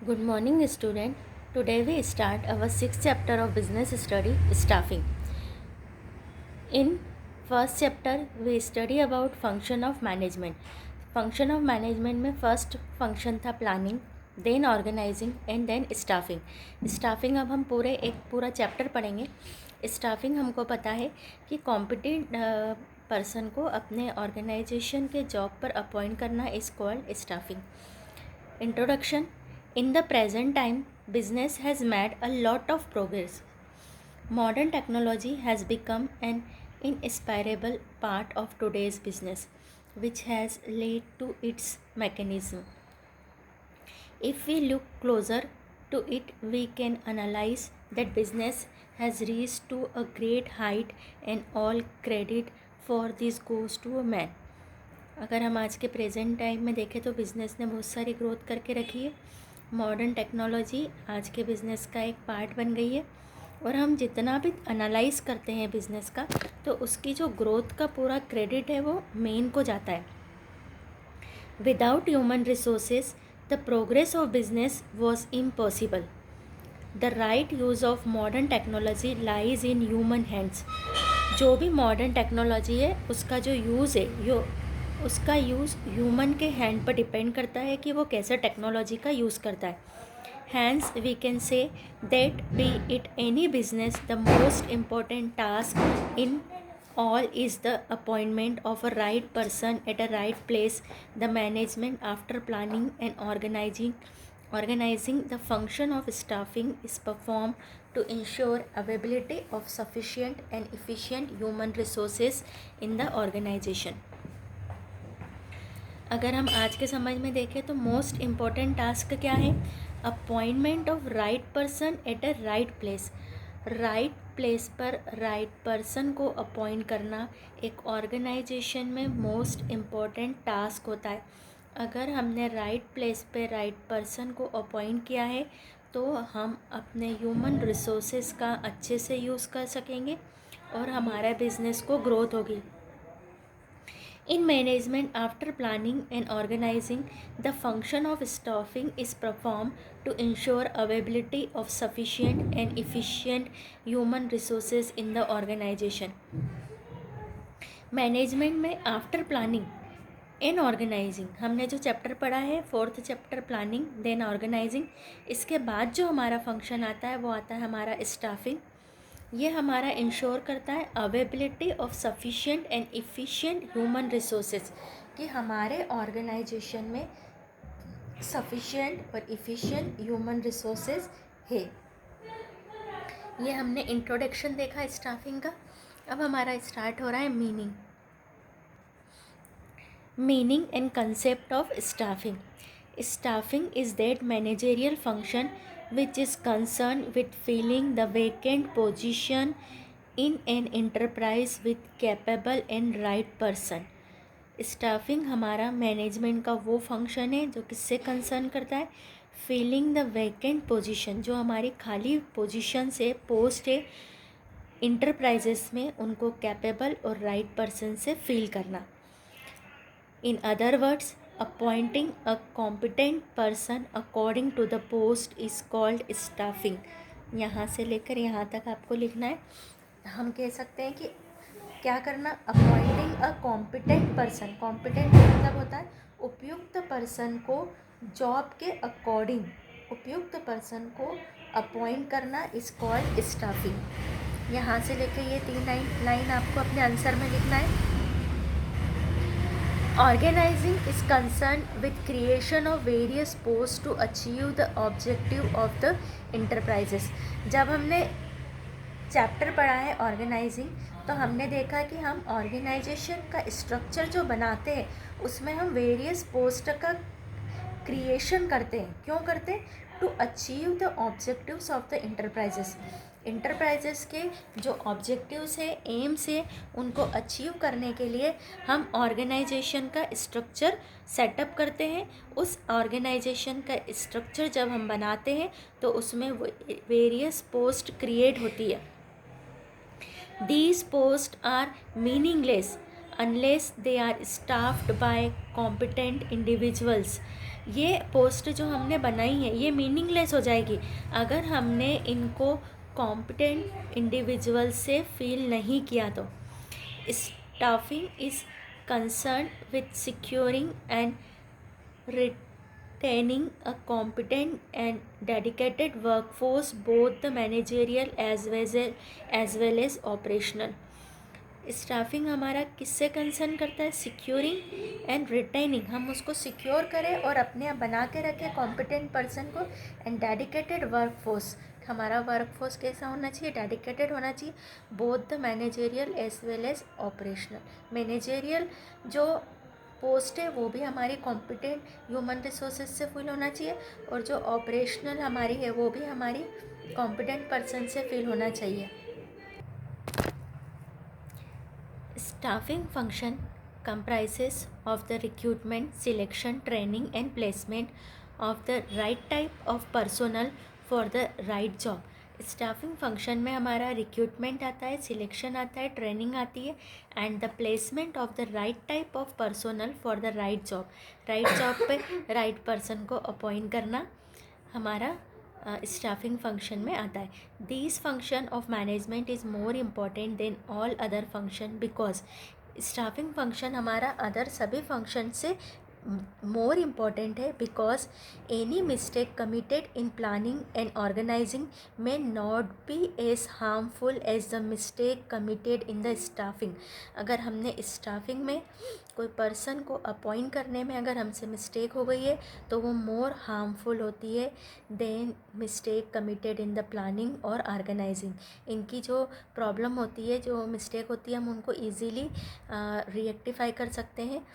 Good morning, student. Today we start our sixth chapter of business study, staffing. In first chapter, we study about function of management. Function of management में first function था planning, then organizing and then staffing. Staffing अब हम पूरा chapter पढ़ेंगे. Staffing हमको पता है कि कॉम्पिटेंट पर्सन को अपने ऑर्गेनाइजेशन के जॉब पर अपॉइंट करना is called staffing. Introduction. In the present time, business has made a lot of progress. Modern technology has become an inseparable part of today's business, which has led to its mechanism. If we look closer to it, we can analyze that business has reached to a great height, and all credit for this goes to a man. अगर हम आज के present time में देखें तो business ने बहुत सारी ग्रोथ करके रखी है. मॉडर्न टेक्नोलॉजी आज के बिज़नेस का एक पार्ट बन गई है और हम जितना भी एनालाइज करते हैं बिज़नेस का तो उसकी जो ग्रोथ का पूरा क्रेडिट है वो मेन को जाता है. Without human resources the progress of business was impossible. The right use of modern technology lies in human hands. जो भी मॉडर्न टेक्नोलॉजी है उसका जो यूज़ है उसका यूज़ ह्यूमन के हैंड पर डिपेंड करता है कि वो कैसे टेक्नोलॉजी का यूज़ करता है. Hence we can say that be it any business the most important task in all is the appointment of a right person at a right place. The management after planning and organizing the function of staffing is performed to ensure availability of sufficient and efficient human resources in the organization. अगर हम आज के समझ में देखें तो most important task क्या है? Appointment of right person at a right place. Right place पर राइट पर्सन को अपॉइंट करना एक ऑर्गेनाइजेशन में मोस्ट इम्पॉर्टेंट टास्क होता है. अगर हमने राइट प्लेस पे राइट पर्सन को अपॉइंट किया है तो हम अपने ह्यूमन रिसोर्सेज का अच्छे से यूज़ कर सकेंगे और हमारा बिजनेस को ग्रोथ होगी. In management, after planning and organizing, the function of staffing is performed to ensure availability of sufficient and efficient human resources in the organization. Management में आफ्टर प्लानिंग एंड ऑर्गेनाइजिंग हमने जो chapter पढ़ा है fourth chapter planning then organising, इसके बाद जो हमारा function आता है वो आता है हमारा स्टाफिंग. ये हमारा इंश्योर करता है availability of sufficient and efficient human resources, कि हमारे ऑर्गेनाइजेशन में सफिशिएंट और इफ़िशिएंट ह्यूमन रिसोर्सेज है. ये हमने इंट्रोडक्शन देखा स्टाफिंग का. अब हमारा स्टार्ट हो रहा है meaning and concept of staffing. Staffing is that managerial function which is concerned with filling the vacant position in an enterprise with capable and right person. Staffing हमारा मैनेजमेंट का वो फंक्शन है जो किससे कंसर्न करता है? फिलिंग द वैकेंट पोजीशन, जो हमारी खाली पोजीशन से पोस्ट है इंटरप्राइजेस में उनको कैपेबल और राइट पर्सन से फिल करना. In other words, appointing a competent person according to the post is called staffing. यहाँ से लेकर यहाँ तक आपको लिखना है. हम कह सकते हैं कि क्या करना? Appointing a competent person. Competent मतलब होता है उपयुक्त पर्सन को जॉब के अकॉर्डिंग उपयुक्त पर्सन को अपॉइंट करना इज कॉल्ड स्टाफिंग. यहाँ से लेकर ये 3 लाइन आपको अपने आंसर में लिखना है. Organizing is concerned with creation of various posts to achieve the objective of the enterprises. जब हमने चैप्टर पढ़ा है ऑर्गेनाइजिंग तो हमने देखा कि हम ऑर्गेनाइजेशन का स्ट्रक्चर जो बनाते हैं उसमें हम वेरियस पोस्ट का क्रिएशन करते हैं. क्यों करते हैं? To achieve the objectives of the enterprises. Enterprises के जो ऑब्जेक्टिव्स है, एम्स है, उनको अचीव करने के लिए हम ऑर्गेनाइजेशन का स्ट्रक्चर सेटअप करते हैं. उस ऑर्गेनाइजेशन का स्ट्रक्चर जब हम बनाते हैं तो उसमें वेरियस पोस्ट क्रिएट होती है. These post are meaningless unless they are staffed by competent individuals. ये पोस्ट जो हमने बनाई है ये मीनिंगलेस हो जाएगी अगर हमने इनको कॉम्पिटेंट इंडिविजुअल से फिल नहीं किया तो। Staffing is concern with securing and retaining a competent and dedicated workforce, both the managerial as well as operational। Staffing हमारा किससे कंसर्न करता है? सिक्योरिंग एंड रिटेनिंग, हम उसको सिक्योर करें और अपने आप बना के रखें कॉम्पिटेंट पर्सन को, एंड डेडिकेटेड वर्कफोर्स, हमारा वर्कफोर्स कैसा होना चाहिए? डेडिकेटेड होना चाहिए, both the managerial as well as operational. Managerial जो पोस्ट है वो भी हमारी कॉम्पिटेंट ह्यूमन रिसोर्सेज से फिल होना चाहिए, और जो ऑपरेशनल हमारी है वो भी हमारी कॉम्पिटेंट पर्सन से फिल होना चाहिए। Staffing function comprises of the recruitment, selection, training and placement of the right type of personnel for the right job। Staffing function में हमारा रिक्रूटमेंट आता है, सिलेक्शन आता है, ट्रेनिंग आती है, and the placement of the right type of personnel for the right job. Right job पे right person को अपॉइंट करना हमारा स्टाफिंग फंक्शन में आता है। This function of management is more important than all other function because staffing function हमारा other सभी function से मोर इम्पॉर्टेंट है, because any mistake committed in planning and organising may not be as harmful as the mistake committed in the staffing. अगर हमने staffing में कोई person को appoint करने में अगर हमसे मिस्टेक हो गई है तो वो मोर हार्मफुल होती है than mistake committed in the planning और ऑर्गेनाइजिंग। इनकी जो प्रॉब्लम होती है, जो मिस्टेक होती है, हम उनको ईजीली रिएक्टिफाई कर सकते हैं।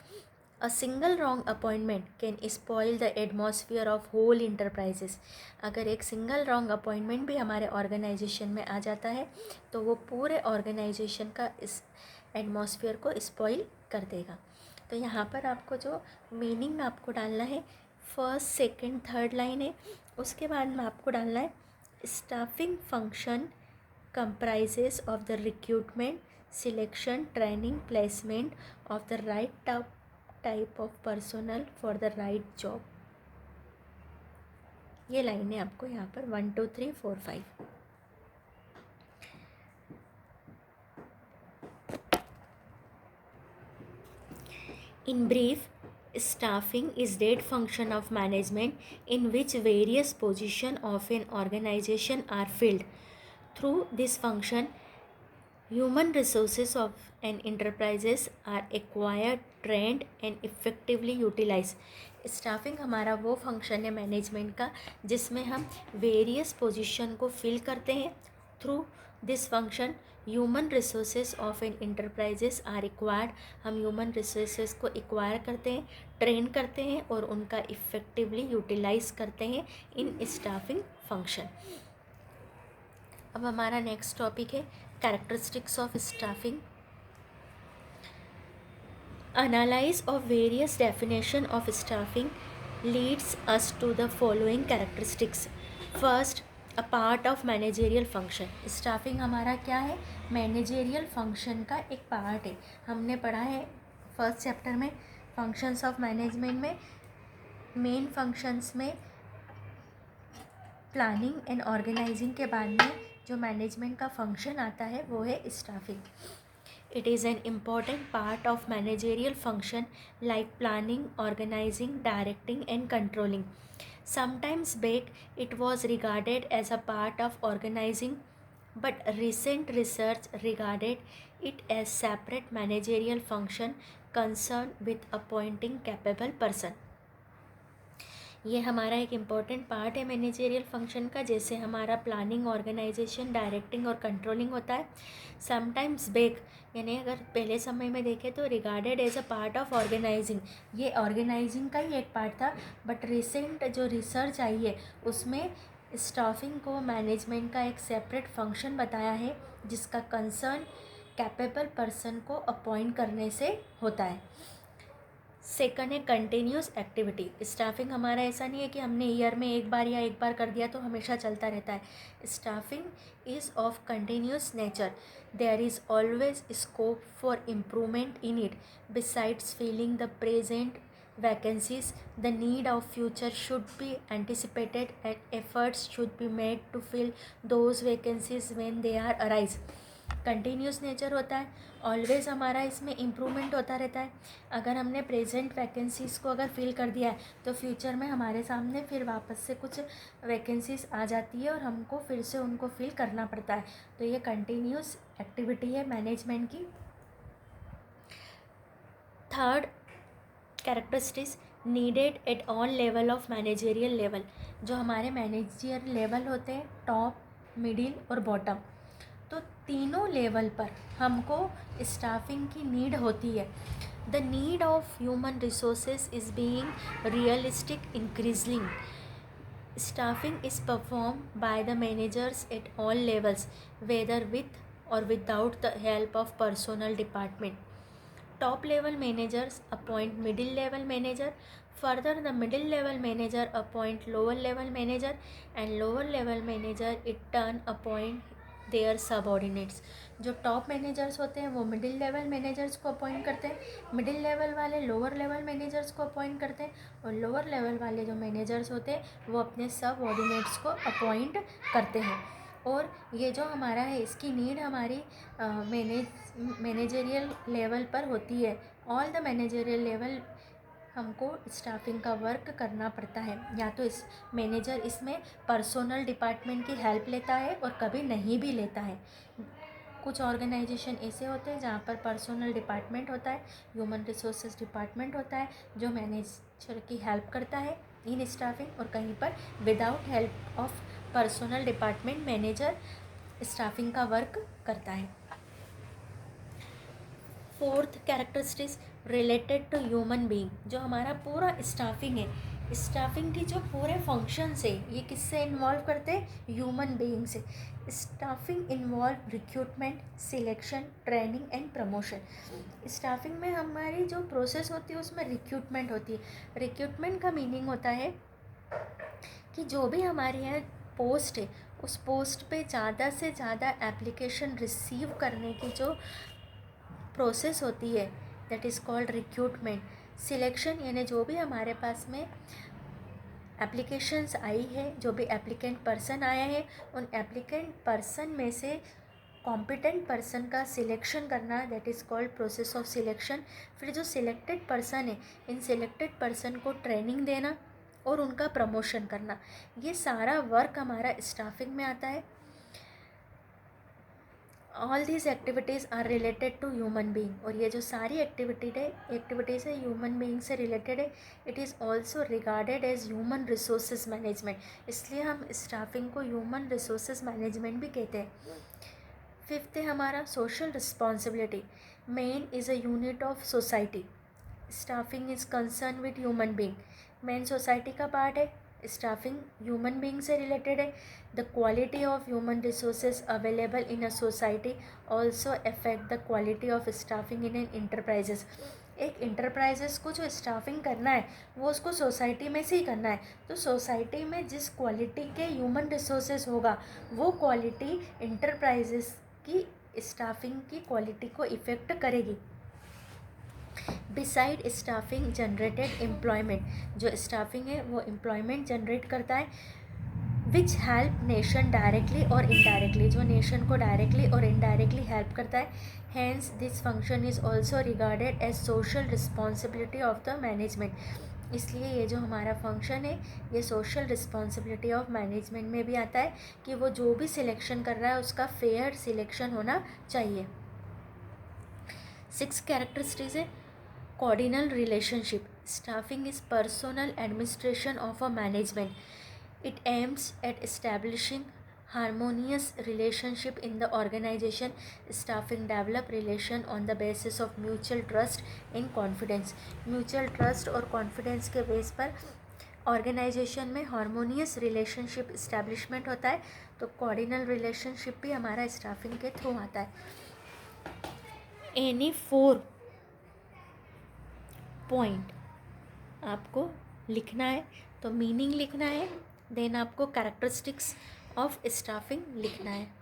A single wrong appointment can spoil the atmosphere of whole enterprises। अगर एक सिंगल रॉन्ग अपॉइंटमेंट भी हमारे ऑर्गेनाइजेशन में आ जाता है तो वो पूरे ऑर्गेनाइजेशन का इस एटमॉस्फेयर को स्पॉइल कर देगा। तो यहाँ पर आपको जो मीनिंग आपको डालना है, फर्स्ट सेकंड थर्ड लाइन है, उसके बाद में आपको डालना है staffing function comprises of the recruitment, selection, training, placement of the right type of personnel for the right job। ये लाइनें आपको यहाँ पर 1 2 3 4 5। In brief, staffing is that function of management in which various positions of an organization are filled। Through this function, human resources of an enterprises are acquired, trained and effectively utilized। Staffing हमारा वो function है management का जिसमें हम various position को fill करते हैं। Through this function human resources of an enterprises are required. हम ह्यूमन रिसोर्सेज को एक्वायर करते हैं, ट्रेन करते हैं और उनका इफ़ेक्टिवली यूटिलाइज करते हैं इन स्टाफिंग फंक्शन। अब हमारा नेक्स्ट टॉपिक है characteristics of staffing. Analysis of various definition of staffing leads us to the following characteristics। First, a part of managerial function। Staffing हमारा क्या है? मैनेजेरियल फंक्शन का एक पार्ट है। हमने पढ़ा है फर्स्ट चैप्टर में फंक्शंस ऑफ मैनेजमेंट में, मेन फंक्शंस में प्लानिंग एंड ऑर्गेनाइजिंग के बाद में जो मैनेजमेंट का फंक्शन आता है वो है staffing. It is an important part of managerial function like planning, organizing, directing and controlling। Sometimes back it was regarded as a part of organizing, but recent research regarded it as separate managerial function concerned with appointing capable person। ये हमारा एक important part है managerial function का, जैसे हमारा planning, organisation, directing और controlling होता है। समटाइम्स बैक यानी अगर पहले समय में देखें तो regarded as a part of organizing, ये ऑर्गेनाइजिंग का ही एक पार्ट था, बट रिसेंट जो रिसर्च आई है उसमें स्टाफिंग को मैनेजमेंट का एक सेपरेट फंक्शन बताया है जिसका कंसर्न कैपेबल पर्सन को अपॉइंट करने से होता है। सेकंड है कंटिन्यूस एक्टिविटी। स्टाफिंग हमारा ऐसा नहीं है कि हमने ईयर में एक बार या एक बार कर दिया तो हमेशा चलता रहता है। Staffing is of continuous nature. There is always scope for improvement in it. Besides feeling the present vacancies, the need of future should be anticipated and efforts should be made to fill those vacancies when they are arise। Continuous nature होता है, always हमारा इसमें improvement होता रहता है। अगर हमने present vacancies को अगर फिल कर दिया है तो फ्यूचर में हमारे सामने फिर वापस से कुछ वैकेंसीज़ आ जाती है और हमको फिर से उनको फिल करना पड़ता है। तो ये कंटिन्यूस एक्टिविटी है मैनेजमेंट की। Third characteristics needed at all level of managerial level. जो हमारे मैनेजरियल लेवल होते हैं, टॉप, मिडिल और बॉटम, तो तीनों लेवल पर हमको स्टाफिंग की नीड होती है। The need of human resources is being realistic increasing. Staffing is perform by the managers at all levels whether with और without the help of personal department. Top level managers appoint middle level manager. Further, the middle level manager appoint lower level manager, and lower level manager in turn appoint their subordinates। जो top managers होते हैं वो middle level managers को appoint करते हैं, middle level वाले lower level managers को appoint करते हैं, और लोअर लेवल वाले जो मैनेजर्स होते हैं वो अपने सबऑर्डिनेट्स को अपॉइंट करते हैं। और ये जो हमारा है इसकी नीड हमारी मैनेजरियल लेवल पर होती है। ऑल द मैनेजरियल लेवल हमको स्टाफिंग का वर्क करना पड़ता है। या तो इस मैनेजर इसमें पर्सनल डिपार्टमेंट की हेल्प लेता है और कभी नहीं भी लेता है। कुछ ऑर्गेनाइजेशन ऐसे होते हैं जहाँ पर पर्सनल डिपार्टमेंट होता है, ह्यूमन रिसोर्सेज डिपार्टमेंट होता है जो मैनेजर की हेल्प करता है इन स्टाफिंग, और कहीं पर without help of personal department manager staffing का वर्क करता है। Fourth characteristics related to human being. जो हमारा पूरा स्टाफिंग है, स्टाफिंग की जो पूरे फंक्शंस है ये किससे इन्वॉल्व करते हैं? ह्यूमन बीइंग से। Staffing involve recruitment, selection, training and promotion. Staffing में हमारी जो प्रोसेस होती है उसमें रिक्रूटमेंट होती है। रिक्रूटमेंट का मीनिंग होता है कि जो भी हमारे यहाँ पोस्ट है उस पोस्ट पे ज़्यादा से ज़्यादा एप्लीकेशन रिसीव करने की जो प्रोसेस होती है that is called recruitment. Selection यानी जो भी हमारे पास में एप्लीकेशंस आई है, जो भी एप्लीकेंट पर्सन आया है, उन एप्लीकेंट पर्सन में से कॉम्पिटेंट पर्सन का सिलेक्शन करना that is called process of selection. फिर जो सिलेक्टेड पर्सन है, इन सिलेक्टेड पर्सन को ट्रेनिंग देना और उनका प्रमोशन करना, ये सारा वर्क हमारा स्टाफिंग में आता है। All these activities are related to human being. और ये जो सारी एक्टिविटीज़ है ह्यूमन बीइंग से रिलेटेड है। It is also regarded as human resources management, इसलिए हम स्टाफिंग को ह्यूमन रिसोर्सेज मैनेजमेंट भी कहते हैं। फिफ्थ है हमारा social responsibility. Main is a unit of society. Staffing is concern with human being. Main society का पार्ट है, स्टाफिंग ह्यूमन बीइंग से रिलेटेड है। The quality of human resources available in a society also affect the quality of staffing in an enterprises. एक enterprises को जो staffing करना है वो उसको सोसाइटी में से ही करना है, तो सोसाइटी में जिस क्वालिटी के ह्यूमन रिसोर्सेज होगा वो क्वालिटी इंटरप्राइजेस की स्टाफिंग की क्वालिटी को इफ़ेक्ट करेगी। बिसाइड स्टाफिंग जनरेटेड एम्प्लॉयमेंट, जो स्टाफिंग है वो एम्प्लॉयमेंट जनरेट करता है। विच हेल्प नेशन डायरेक्टली और इनडायरेक्टली, जो नेशन को डायरेक्टली और इनडायरेक्टली हेल्प करता है। Hence this function is also regarded as social responsibility of the management. इसलिए ये जो हमारा फंक्शन है ये सोशल रिस्पॉन्सिबिलिटी ऑफ मैनेजमेंट में भी आता है कि वो जो भी सिलेक्शन कर रहा है उसका फेयर सिलेक्शन होना चाहिए। 6 कैरेक्टरिस्टिक्स है coordinal relationship. Staffing is personal administration of a management. It aims at establishing harmonious relationship in the organization. Staffing develop relation on the basis of mutual trust and confidence. Mutual trust और confidence के base पर organisation में harmonious relationship establishment होता है। तो कोऑर्डिनल relationship भी हमारा staffing के थ्रू आता है। एनी 4 पॉइंट आपको लिखना है, तो मीनिंग लिखना है, देन आपको कैरेक्टरिस्टिक्स ऑफ स्टाफिंग लिखना है।